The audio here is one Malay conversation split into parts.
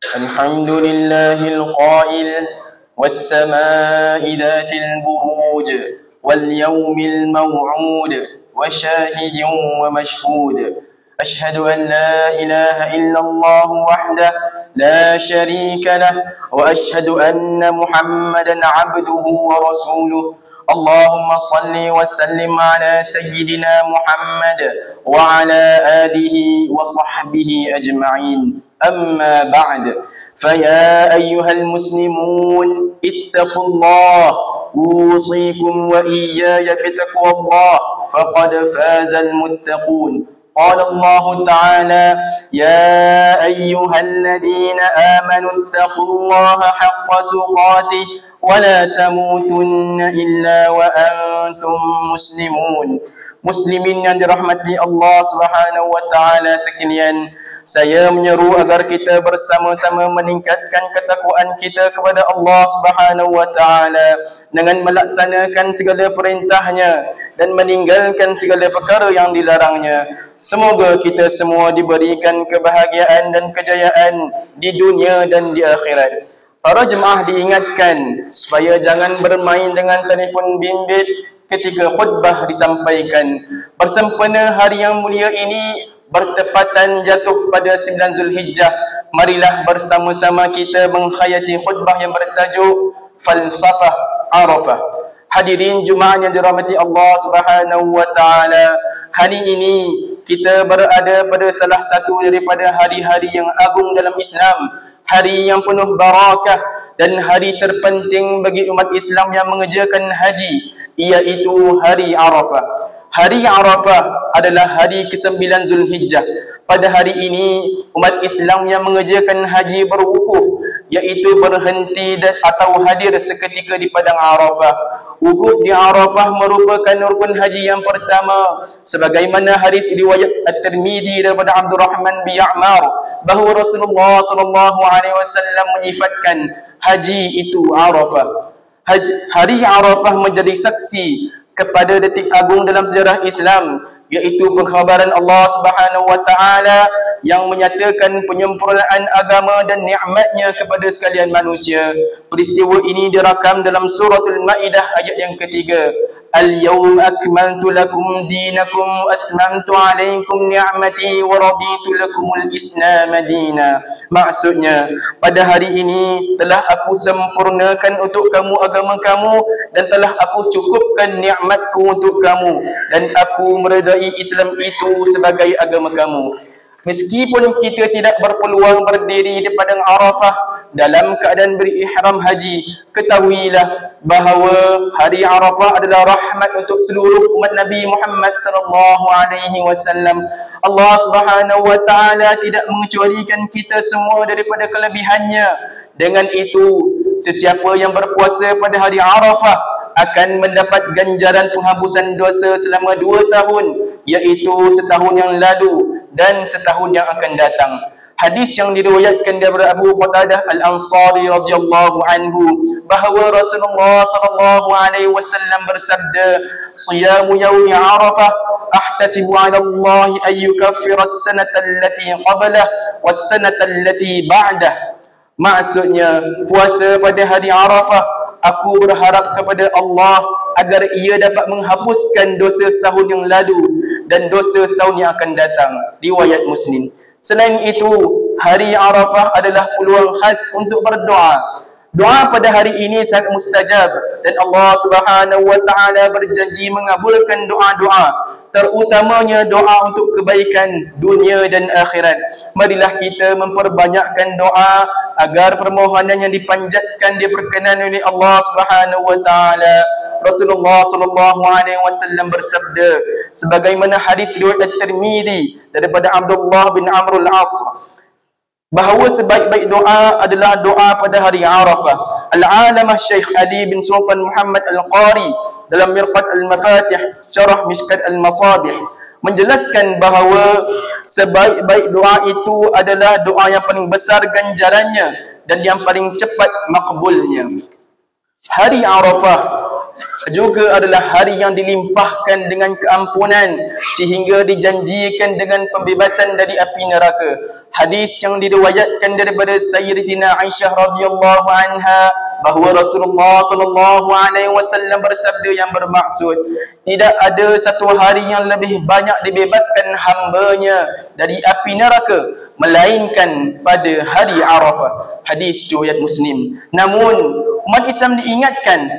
الحمد لله القائل والسماء ذات البروج واليوم الموعود وشاهد ومشهود. أشهد أن لا إله إلا الله وحده لا شريك له، وأشهد أن محمدا عبده ورسوله. اللهم صل وسلم على سيدنا محمد وعلى آله وصحبه أجمعين. أما بعد، فيا أيها المسلمون اتقوا الله، أوصيكم وإياي بتقوى الله، فقد فاز المتقون. قال الله تعالى: يا أيها الذين آمنوا اتقوا الله حق تقاته ولا تموتن إلا وأنتم مسلمون. Muslimin yang dirahmati Allah Subhanahu wa taala sekalian, saya menyeru agar kita bersama-sama meningkatkan ketakwaan kita kepada Allah Subhanahu wa taala dengan melaksanakan segala perintahnya dan meninggalkan segala perkara yang dilarangnya. Semoga kita semua diberikan kebahagiaan dan kejayaan di dunia dan di akhirat. Para jemaah diingatkan supaya jangan bermain dengan telefon bimbit ketika khutbah disampaikan. Bersempena hari yang mulia ini bertepatan jatuh pada 9 Zulhijjah, marilah bersama-sama kita menghayati khutbah yang bertajuk Falsafah Arafah. Hadirin Jumaat yang dirahmati Allah Subhanahu wa taala, hari ini kita berada pada salah satu daripada hari-hari yang agung dalam Islam, hari yang penuh barakah dan hari terpenting bagi umat Islam yang mengerjakan haji, iaitu hari Arafah. Hari Arafah adalah hari ke-9 Zulhijjah. Pada hari ini, umat Islam yang mengerjakan haji berwukuf, iaitu berhenti atau hadir seketika di padang Arafah. Wukuf di Arafah merupakan rukun haji yang pertama, sebagaimana hadis riwayat At-Tirmidzi daripada Abdurrahman bin Ya'mar bahawa Rasulullah SAW menyifatkan haji itu Arafah. Hari Arafah menjadi saksi kepada detik agung dalam sejarah Islam, iaitu pengkhabaran Allah Subhanahu wa taala yang menyatakan penyempurnaan agama dan nikmatnya kepada sekalian manusia. Peristiwa ini dirakam dalam suratul Maidah ayat yang ketiga. Al-yawma akmaltu lakum dinakum wa atmamtu alaikum ni'mati wa raditu lakumul Islam madina. Maksudnya, pada hari ini telah aku sempurnakan untuk kamu agama kamu dan telah aku cukupkan nikmatku untuk kamu, dan aku meredai Islam itu sebagai agama kamu. Meskipun kita tidak berpeluang berdiri di padang Arafah dalam keadaan berihram haji, ketahuilah bahawa hari Arafah adalah rahmat untuk seluruh umat Nabi Muhammad sallallahu alaihi wasallam. Allah Subhanahu wa taala tidak mengecualikan kita semua daripada kelebihannya. Dengan itu, sesiapa yang berpuasa pada hari Arafah akan mendapat ganjaran penghapusan dosa selama 2 tahun, iaitu setahun yang lalu dan setahun yang akan datang. Hadis yang diriwayatkan daripada Abu Qatadah Al-Ansari radhiyallahu anhu bahawa Rasulullah sallallahu alaihi wasallam bersabda, "Siyamu yaumi Arafah ahtasibu 'ala Allah an yukaffira as-sanata allati qablah was-sanata allati ba'dah." Maksudnya, puasa pada hari Arafah, aku berharap kepada Allah agar ia dapat menghapuskan dosa setahun yang lalu dan dosa setahun yang akan datang. Riwayat Muslim. Selain itu, hari Arafah adalah peluang khas untuk berdoa. Doa pada hari ini sangat mustajab dan Allah Subhanahu wa taala berjanji mengabulkan doa-doa, terutamanya doa untuk kebaikan dunia dan akhirat. Marilah kita memperbanyakkan doa agar permohonan yang dipanjatkan diperkenan oleh Allah Subhanahu wa taala. Rasulullah sallallahu alaihi wasallam bersabda sebagaimana hadis riwayat At-Tirmidzi daripada Abdullah bin Amr al-As bahawa sebaik-baik doa adalah doa pada hari Arafah. Al-Alamah Syekh Ali bin Sultan Muhammad Al-Qari dalam Mirqat Al-Mafatih Syarah Mishkat Al-Masabih menjelaskan bahawa sebaik-baik doa itu adalah doa yang paling besar ganjarannya dan yang paling cepat makbulnya. Hari Arafah juga adalah hari yang dilimpahkan dengan keampunan sehingga dijanjikan dengan pembebasan dari api neraka. Hadis yang diriwayatkan daripada Sayyidatina Aisyah radhiyallahu anha bahawa Rasulullah sallallahu alaihi wasallam bersabda yang bermaksud, tidak ada satu hari yang lebih banyak dibebaskan hambanya dari api neraka melainkan pada hari Arafah. Hadis riwayat Muslim. Namun umat Islam diingatkan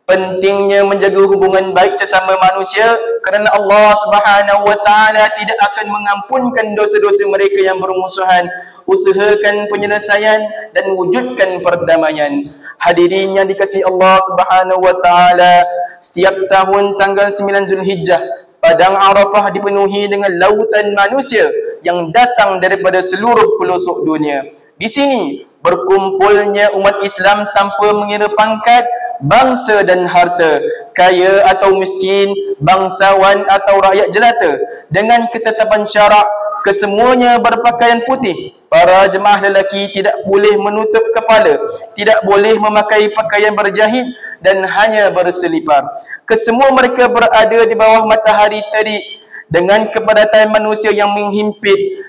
pentingnya menjaga hubungan baik sesama manusia kerana Allah Subhanahu wa taala tidak akan mengampunkan dosa-dosa mereka yang bermusuhan. Usahakan penyelesaian dan wujudkan perdamaian. Hadirin yang dikasihi Allah Subhanahu wa taala, setiap tahun tanggal 9 Zulhijjah, padang Arafah dipenuhi dengan lautan manusia yang datang daripada seluruh pelosok dunia. Di sini berkumpulnya umat Islam tanpa mengira pangkat, bangsa dan harta, kaya atau miskin, bangsawan atau rakyat jelata. Dengan ketetapan syarak, kesemuanya berpakaian putih. Para jemaah lelaki tidak boleh menutup kepala, tidak boleh memakai pakaian berjahit dan hanya berselipar. Kesemua mereka berada di bawah matahari terik dengan kepadatan manusia yang menghimpit.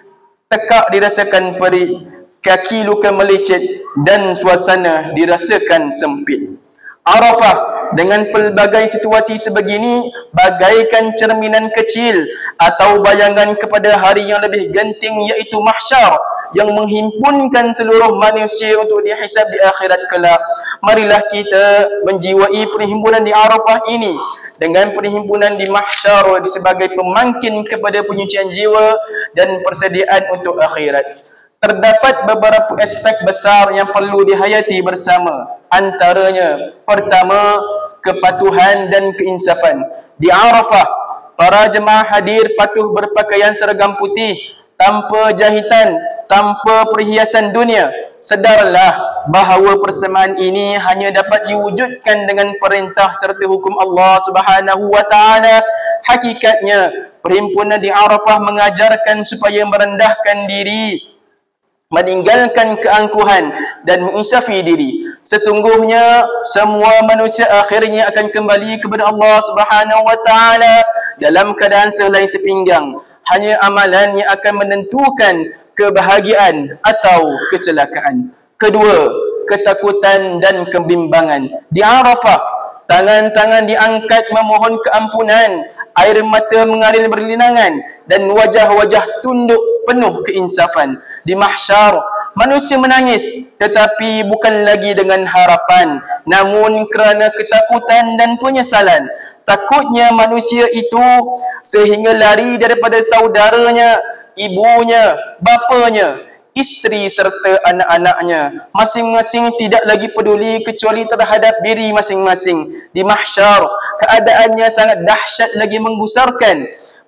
Tekak dirasakan perih, kaki luka melecet dan suasana dirasakan sempit. Arafah dengan pelbagai situasi sebegini bagaikan cerminan kecil atau bayangan kepada hari yang lebih genting, iaitu mahsyar yang menghimpunkan seluruh manusia untuk dihisab di akhirat kelak. Marilah kita menjiwai perhimpunan di Arafah ini dengan perhimpunan di mahsyar sebagai pemangkin kepada penyucian jiwa dan persediaan untuk akhirat. Terdapat beberapa aspek besar yang perlu dihayati bersama. Antaranya, pertama, kepatuhan dan keinsafan. Di Arafah, para jemaah hadir patuh berpakaian seragam putih, tanpa jahitan, tanpa perhiasan dunia. Sedarlah bahawa persamaan ini hanya dapat diwujudkan dengan perintah serta hukum Allah Subhanahu wa taala. Hakikatnya, perhimpunan di Arafah mengajarkan supaya merendahkan diri, meninggalkan keangkuhan dan menginsafi diri. Sesungguhnya semua manusia akhirnya akan kembali kepada Allah Subhanahu wa taala dalam keadaan selai sepinggang. Hanya amalan yang akan menentukan kebahagiaan atau kecelakaan. Kedua, ketakutan dan kebimbangan. Di Arafah, tangan-tangan diangkat memohon keampunan, air mata mengalir berlinangan dan wajah-wajah tunduk penuh keinsafan. Di mahsyar, manusia menangis tetapi bukan lagi dengan harapan, namun kerana ketakutan dan penyesalan. Takutnya manusia itu sehingga lari daripada saudaranya, ibunya, bapanya, isteri serta anak-anaknya. Masing-masing tidak lagi peduli kecuali terhadap diri masing-masing. Di mahsyar, keadaannya sangat dahsyat lagi menggusarkan.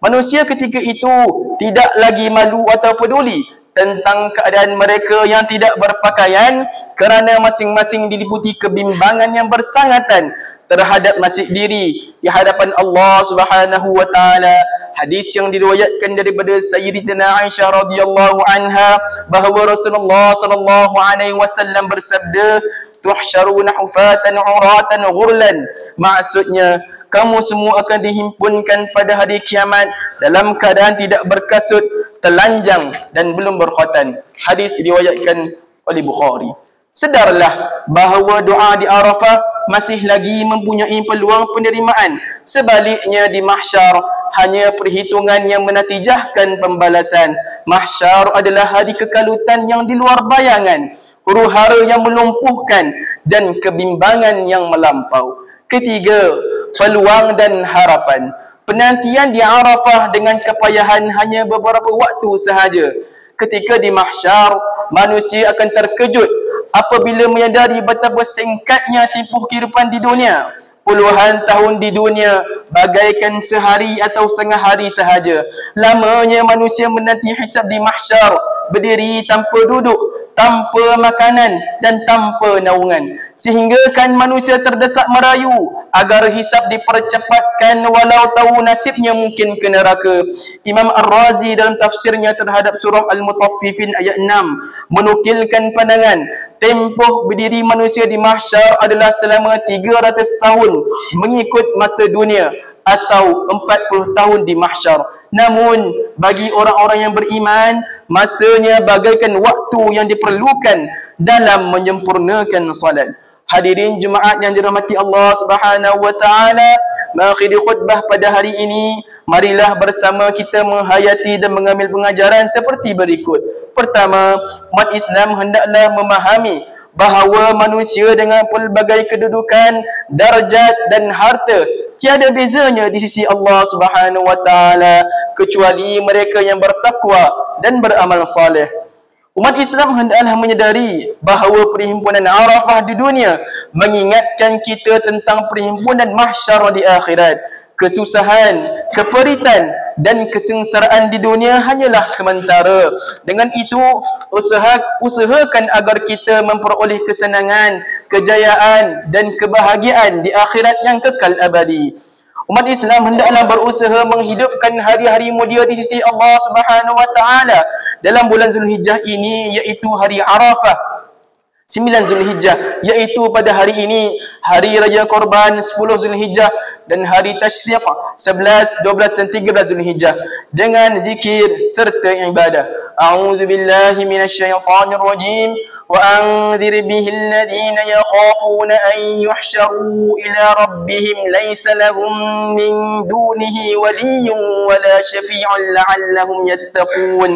Manusia ketika itu tidak lagi malu atau peduli tentang keadaan mereka yang tidak berpakaian kerana masing-masing diliputi kebimbangan yang bersangatan terhadap nasib diri di hadapan Allah Subhanahu wa taala. Hadis yang diriwayatkan daripada Sayyidatina Aisyah radhiyallahu anha bahawa Rasulullah sallallahu alaihi wasallam bersabda, "Tuhsyaruna hufatan uratan ghurlan." Maksudnya, kamu semua akan dihimpunkan pada hari kiamat dalam keadaan tidak berkasut, telanjang dan belum berkhutan. Hadis diriwayatkan oleh Bukhari. Sedarlah bahawa doa di Arafah masih lagi mempunyai peluang penerimaan. Sebaliknya di mahsyar hanya perhitungan yang menatijahkan pembalasan. Mahsyar adalah hari kekalutan yang di luar bayangan, huru-hara yang melumpuhkan dan kebimbangan yang melampau. Ketiga, peluang dan harapan. Penantian di Arafah dengan kepayahan hanya beberapa waktu sahaja. Ketika di mahsyar, manusia akan terkejut apabila menyadari betapa singkatnya tempoh kehidupan di dunia. Puluhan tahun di dunia bagaikan sehari atau setengah hari sahaja. Lamanya manusia menanti hisab di mahsyar, berdiri tanpa duduk, tanpa makanan dan tanpa naungan, sehingga kan manusia terdesak merayu agar hisab dipercepatkan walau tahu nasibnya mungkin ke neraka. Imam Ar-Razi dalam tafsirnya terhadap surah Al-Mutaffifin ayat 6 menukilkan pandangan tempoh berdiri manusia di mahsyar adalah selama 300 tahun mengikut masa dunia, atau 40 tahun di mahsyar. Namun bagi orang-orang yang beriman, masanya bagaikan waktu yang diperlukan dalam menyempurnakan salat. Hadirin jemaat yang dirahmati Allah Subhanahu wa taala, mengakhiri khutbah pada hari ini, marilah bersama kita menghayati dan mengambil pengajaran seperti berikut. Pertama, umat Islam hendaklah memahami bahawa manusia dengan pelbagai kedudukan, darjat dan harta tiada bezanya di sisi Allah Subhanahu wa taala kecuali mereka yang bertakwa dan beramal saleh. Umat Islam hendaklah menyedari bahawa perhimpunan Arafah di dunia mengingatkan kita tentang perhimpunan mahsyar di akhirat. Kesusahan, keperitan dan kesengsaraan di dunia hanyalah sementara. Dengan itu, usahakan agar kita memperoleh kesenangan, kejayaan dan kebahagiaan di akhirat yang kekal abadi. Umat Islam hendaklah berusaha menghidupkan hari-hari mulia di sisi Allah Subhanahu wa taala dalam bulan Zulhijjah ini, iaitu hari Arafah 9 Zulhijjah, iaitu pada hari ini hari raya korban 10 Zulhijjah dan hari Tashriq 11, 12 dan 13 Zulhijjah dengan zikir serta ibadah. A'udzu billahi minasyaitonir rajim. وأنذر به الذين يخافون أن يحشروا إلى ربهم ليس لهم من دونه ولي ولا شفيع لعلهم يتقون.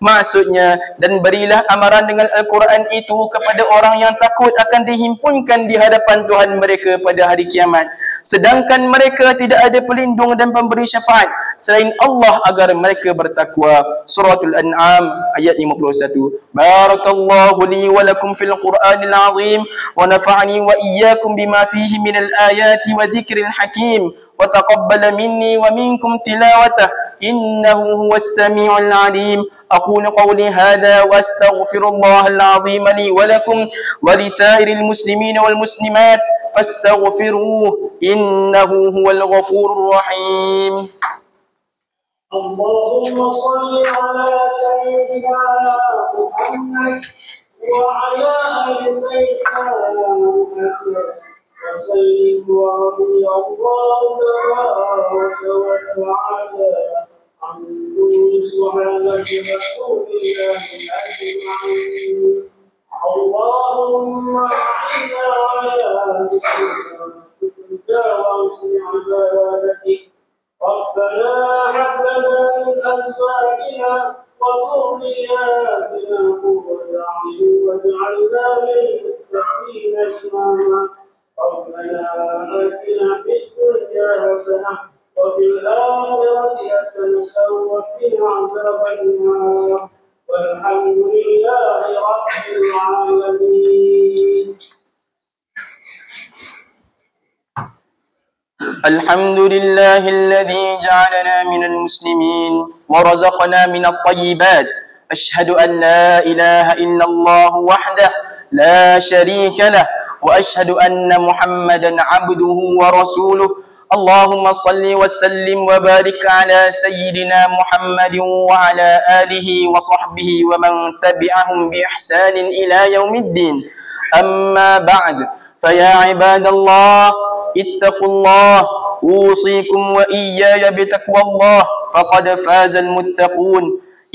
Maksudnya, dan berilah amaran dengan Al-Quran itu kepada orang yang takut akan dihimpunkan di hadapan Tuhan mereka pada hari kiamat, sedangkan mereka tidak ada pelindung dan pemberi syafaat selain Allah agar mereka bertakwa. Suratul An'am ayat 51. Barakallahu li wa lakum fil Qur'anil azim wa nafa'ani wa iyyakum bima fihi minal ayati wa dzikril hakim wa taqabbala minni wa minkum tilawatah innahu huwas samiul alim. أقول قولي هذا وأستغفر الله العظيم لي ولكم ولسائر المسلمين والمسلمات فاستغفروه إنه هو الغفور الرحيم. اللهم صل على سيدنا محمد وعلى آل سيدنا محمد وسلم ورضي الله تبارك وتعالى عن كل صحابة رسول الله أجمعين. اللهم أعنا على ذكرك وحسن عبادتك. ربنا هب لنا من أزواجنا وذرياتنا قرة أعين واجعلنا للمتقين إماما. ربنا آتنا في الدنيا حسنة وفي الآخرة حسنة وقنا عذاب النار والحمد لله رب العالمين. الحمد لله الذي جعلنا من المسلمين ورزقنا من الطيبات. أشهد أن لا إله إلا الله وحده لا شريك له وأشهد أن محمدا عبده ورسوله. اللهم صل وسلم وبارك على سيدنا محمد وعلى آله وصحبه ومن تبعهم بإحسان إلى يوم الدين. أما بعد، فيا عباد الله اتقوا الله، أوصيكم وإياي بتقوى الله فقد فاز المتقون.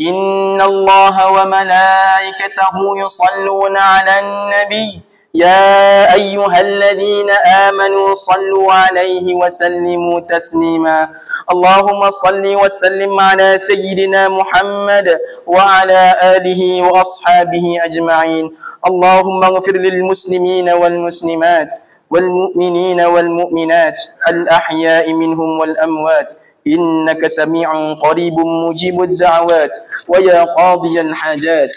إن الله وملائكته يصلون على النبي يا أيها الذين آمنوا صلوا عليه وسلموا تسليما. اللهم صل وسلم على سيدنا محمد وعلى آله وأصحابه أجمعين. اللهم اغفر للمسلمين والمسلمات والمؤمنين والمؤمنات الأحياء منهم والأموات إنك سميع قريب مجيب الدعوات ويا قاضي الحاجات.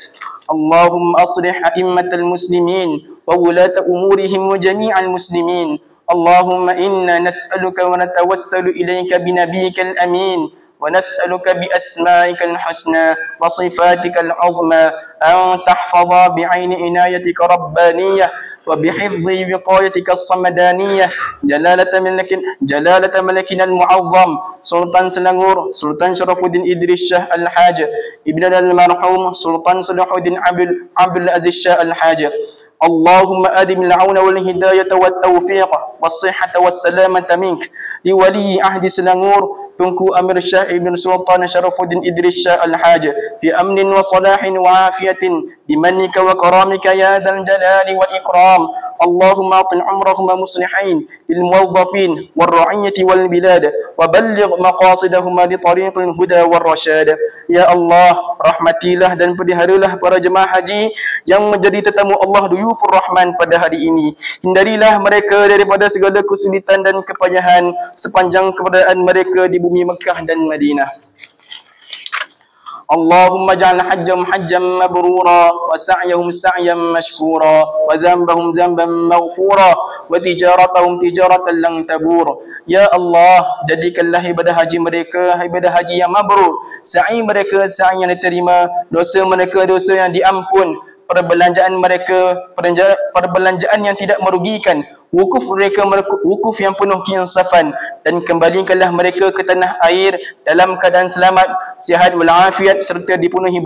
اللهم أصلح أئمة المسلمين وولاة أمورهم وجميع المسلمين. اللهم إنا نسألك ونتوسل إليك بنبيك الأمين ونسألك بأسمائك الحسنى وصفاتك العظمى أن تحفظ بعين عنايتك ربانية وبحفظ وقايتك الصمدانية جلالة ملكنا المعظم سلطان سلنغور سلطان شرف الدين إدريس شاه الحاج ابن المرحوم سلطان صلاح الدين عبد العزيز شاه الحاج. اللهم أدم العون والهداية والتوفيق والصحة والسلامة منك لولي عهد سلنغور Tunku Amir Shah Ibn Sultan Sharafuddin Idris Shah Al-Haj في أمن وصلاح وعافية بمنك وكرامك يا ذا الجلال والإكرام اللهم أطل عمرهم مصلحين للموظفين والرعية والبلاد وبلغ مقاصدهما لطريق الهدى والرشاد. Ya Allah, rahmatilah dan peliharalah para jemaah haji yang menjadi tetamu Allah Duyufur Rahman pada hari ini. Hindarilah mereka daripada segala kesulitan dan kepayahan sepanjang keberadaan mereka di bumi Mekah dan Madinah. اللهم اجعل حجهم حجا مبرورا وسعيهم سعيا مشكورا وذنبهم ذنبا مغفورا وتجارتهم تجارة لن تبور. Ya Allah, jadikanlah ibadah haji mereka ibadah haji yang mabrur, sa'i mereka sa'i yang diterima, dosa mereka dosa yang diampun, perbelanjaan mereka perbelanjaan yang tidak merugikan, wukuf mereka wukuf yang penuh keinsafan, dan kembalikanlah mereka ke tanah air dalam keadaan selamat, sihat walafiat serta dipenuhi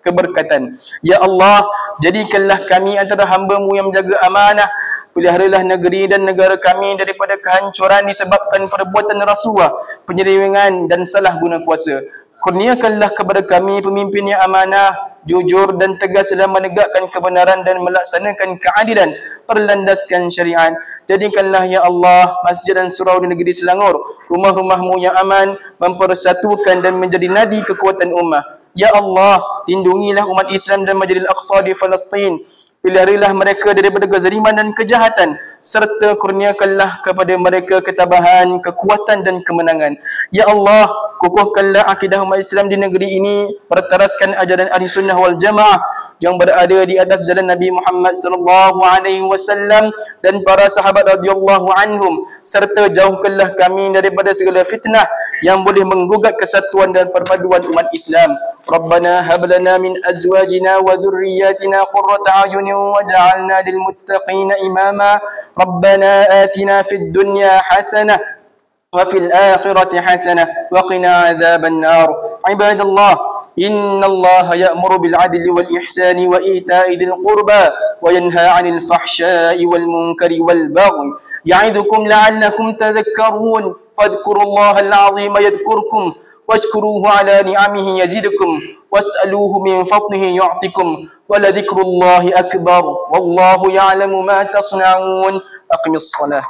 keberkatan. Ya Allah, jadikanlah kami antara hamba-Mu yang menjaga amanah. Peliharalah negeri dan negara kami daripada kehancuran disebabkan perbuatan rasuah, penyelewengan dan salah guna kuasa. Kurniakanlah kepada kami pemimpin yang amanah, jujur dan tegas dalam menegakkan kebenaran dan melaksanakan keadilan, berlandaskan syariat. Jadikanlah ya Allah masjid dan surau di negeri Selangor rumah-rumah-Mu yang aman, mempersatukan dan menjadi nadi kekuatan ummah. Ya Allah, lindungilah umat Islam dan Masjidil Aqsa di Palestin. Peliharilah mereka daripada kezaliman dan kejahatan, serta kurniakanlah kepada mereka ketabahan, kekuatan dan kemenangan. Ya Allah, kukuhkanlah akidah umat Islam di negeri ini, berteraskan ajaran Ahli Sunnah wal Jamaah yang berada di atas jalan Nabi Muhammad sallallahu alaihi wasallam dan para sahabat radhiyallahu anhum, serta jauhkanlah kami daripada segala fitnah yang boleh menggugat kesatuan dan perpaduan umat Islam. Rabbana hab lana min azwajina wa dhurriyyatina qurrata a'yunin waj'alna lil muttaqina imama. Rabbana atina fid dunya hasanah wa fil akhirati hasanah wa qina adzaban nar. Ibadallah, إن الله يأمر بالعدل والإحسان وإيتاء ذي القربى وينهى عن الفحشاء والمنكر والبغي يعظكم لعلكم تذكرون فاذكروا الله العظيم يذكركم واشكروه على نعمه يزدكم واسألوه من فضله يعطكم ولذكر الله أكبر والله يعلم ما تصنعون. أقم الصلاة.